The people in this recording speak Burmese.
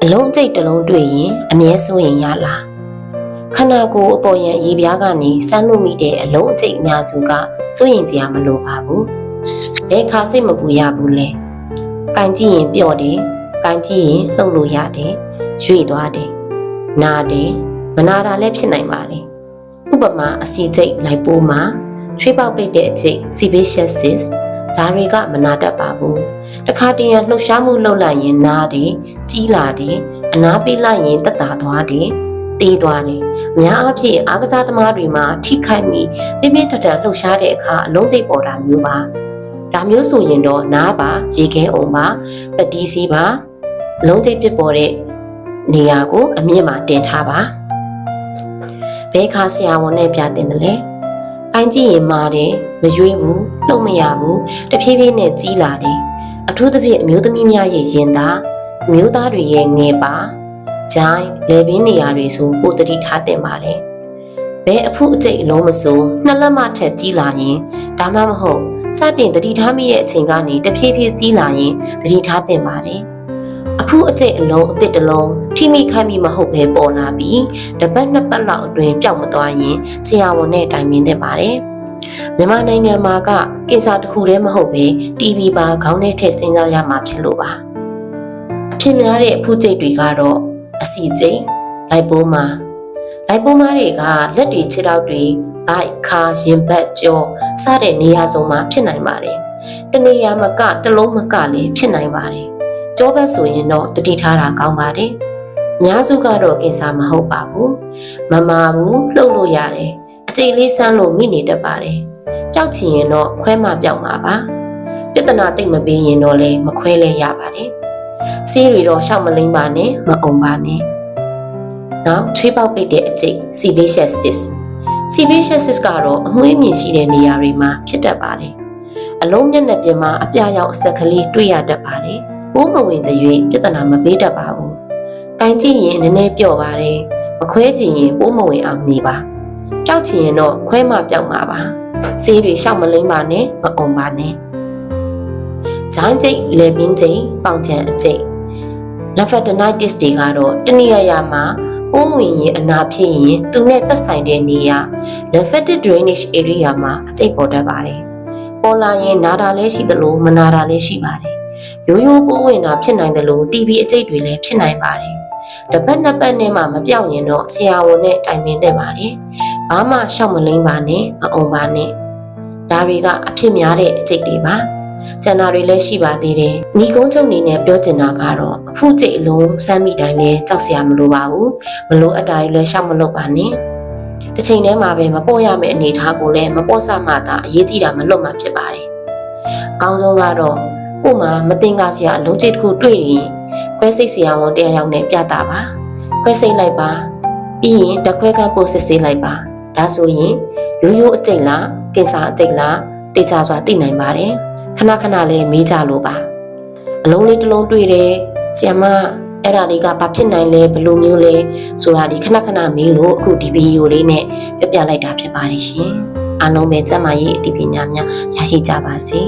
အလုံးကျိတ်တလုံးတွေ့ရင်အမြဲစိုးရင်ရလားခန္ဓာကိုယ်အပေါ်ရန်ရေပြားကနေစမ်းလို့မိတဲ့အလုံးအကျိတ်အများစုကစိုးရင်စရာမလိုပါဘူးဘယ်ခါစိတ်မပူရဘူးလဲကင်ကြည့်ရင်ပျော့တယ်ကင်ကြည့်ရင်လှုပ်လို့ရတယ်ရွေ့သွားတယ်နာတယ်မနာတာလည်းဖြစ်နိုင်ပါတယ်ဥပမာအစီကျိတ်လိုက်ပိုးမှာချွေးပေါက်ပိတ်တဲ့အကျိတ် sebaceous cyst ဒါတွေကမနာတတ်ပါဘူးတခါတည်းရလှုပ်ရှားမှုလှုပ်လိုက်ရင်နာတယ်ကြီးလာတယ်အနာပေးလိုက်ရင်တက်တာသွားတယ်တေးသွားတယ်အများအားဖြင့်အားကစားသမားတွေမှာထိခိုက်ပြီးပြင်းပြင်းထန်ထန်လှုပ်ရှားတဲ့အခါအလုံးစိတ်ပေါ်တာမျိုးပါဒါမျိုးဆိုရင်တော့နားပါရေခဲအုံပါပတိစီပါလုံးစိတ်ဖြစ်ပေါ်တဲ့နေရာကိုအမြင့်မှာတင်ထားပါဘဲခါဆရာဝန်နဲ့ပြတင်တယ်လေကိုင်းကြည့်ရင်မာတယ်မရွေးဘူးလှုပ်မရဘူးတဖြည်းဖြည်းနဲ့ကြီးလာတယ်အထူးသဖြင့်အမျိုးသမီးများရဲ့ရင်သားအမျိုးသားတွေရဲ့ငယ်ပါဂျိုင်းလေပင်နေရာတွေဆိုပိုတတိထားတင်ပါတယ်ဘဲအဖုအကျိတ်အလုံးမစိုးနှစ်လက်မထက်ကြီးလာရင်ဒါမှမဟုတ်စတင်တတိထားမိတဲ့အချိန်ကနေတဖြည်းဖြည်းကြီးလာရင်တတိထားတင်ပါတယ်အဖုအကျိတ်အလုံးအစ်တစ်လုံးထိမိခိုက်မိမဟုတ်ပဲပေါ်လာပြီးတစ်ပတ်နှစ်ပတ်လောက်အတွင်းပျောက်မသွားရင်ဆရာဝန်နဲ့တိုင်ပင်သင့်ပါတယ်မြန်မာနိုင်ငံမှာကကင်ဆာတစ်ခုတည်းမဟုတ်ပဲ TB ပါခေါင်းထဲထည့်စဉ်းစားရမှာဖြစ်လို့ပါအဖြစ်များတဲ့အဖုကျိတ်တွေကတော့အစီကျိတ်လိုက်ပိုးမာတွေကလက်တွေခြေထောက်တွေဘိုက်ခါရင်ဘတ်ကြောစတဲ့နေရာစုံမှာဖြစ်နိုင်ပါတယ်တနေရာမကတလုံးမကလည်းဖြစ်နိုင်ပါတယ်ကြောဘက်ဆိုရင်တော့တတိထားတာကောင်းပါတယ်အများစုကတော့ကင်ဆာမဟုတ်ပါဘူးမမာဘူးလှုပ်လို့ရတယ်အကျိတ်လေးဆန်းလို့မိနေတတ်ပါတယ်ကြောက်ချင်ရင်တော့ခွဲမှပြောက်မှာပါပြဿနာတိတ်မပေးရင်တော့လည်းမခွဲလဲရပါတယ်ဆေးတွေတော့ရှောက်မလိမ့်ပါနဲ့မအုံပါနဲ့နောက်ချွေးပေါက်ပိတ်တဲ့အကျိတ် sebaceous cyst ကတော့အမွှေးမြင့်ရှိတဲ့နေရာတွေမှာဖြစ်တတ်ပါတယ်အလုံးမျက်နှာပြင်မှာအပြာရောင်အဆက်ကလေးတွေ့ရတတ်ပါတယ်ပိုးမဝင်တဲ့၍ပြဿနာမပေးတတ်ပါဘူး။ကိုင်းကြည့်ရင်နည်းနည်းပြော့ပါတယ်။မခွဲချင်ရင်ပိုးမဝင်အောင်နေပါ။ကြောက်ချင်ရင်တော့ခွဲမှပြောက်မှာပါ။ဆေးတွေရှောက်မလိမ့်ပါနဲ့မအုံပါနဲ့။ဂျိုင်းကျိတ်လေပင်ကျိတ်ပေါင်ချံအကျိတ် lymphadenitis တွေကတော့တနည်းအားဖြင့်ပိုးဝင်ရင်အနာဖြစ်ရင်သူနဲ့သက်ဆိုင်တဲ့နေရာ lymphatic drainage area မှာအကျိတ်ပေါ်တတ်ပါတယ်။ပေါ်လာရင်နာတာလည်းရှိသလိုမနာတာလည်းရှိပါတယ်။ရိုးရိုးပိုးဝင်တာဖြစ်နိုင်တယ်လို့ TB အကျိတ်တွေလည်းဖြစ်နိုင်ပါတယ်။တစ်ပတ်နှစ်ပတ်နဲ့မှမပြောက်ရင်တော့ဆရာဝန်နဲ့တိုင်ပင်သင့်ပါတယ်။ဘာမှရှောက်မလိမ့်ပါနဲ့မအုံပါနဲ့။ဒါတွေကအဖြစ်များတဲ့အကျိတ်တွေပါ။ကျန်တာတွေလည်းရှိပါသေးတယ်။ညီကုန်းချုပ်နေနဲ့ပြောချင်တာကတော့အဖုကျိတ်အလုံးစမ်းမိတိုင်းလည်းကြောက်စရာမလိုပါဘူး။မလိုအပ်တာတွေလည်းရှောက်မလုပ်ပါနဲ့။တစ်ချိန်တည်းမှာပဲမပေါ့ရမယ့်အနေအထားကိုလည်းမပေါ့ဆမှသာအရေးကြီးတာမလွတ်မှဖြစ်ပါတယ်။အကောင်းဆုံးကတော့ကို့မှာမတင်ကားစရာအလုံးကျိတ်တစ်ခုတွေ့ရင်ခွဲစိတ်ဆရာဝန်တရားရောက်နဲ့ပြတာပါခွဲစိတ်လိုက်ပါပြီးရင်တခွဲကပို့စစ်ဆေးလိုက်ပါဒါဆိုရင်ရိုးရိုးအကျိတ်လားကင်ဆာအကျိတ်လားတေချာစွာသိနိုင်ပါတယ်ခဏခဏလေးမေးကြလို့ပါအလုံးလေးတစ်လုံးတွေ့တယ်ဆရာမအဲ့ဒါလေးကဘာဖြစ်နိုင်လဲဘယ်လိုမျိုးလဲဆိုတာဒီခဏခဏမေးလို့အခုဒီဗီဒီယိုလေးနဲ့ပြပြလိုက်တာဖြစ်ပါတယ်ရှင်အားလုံးပဲကျန်းမာရေးအသိပညာများရရှိကြပါစေ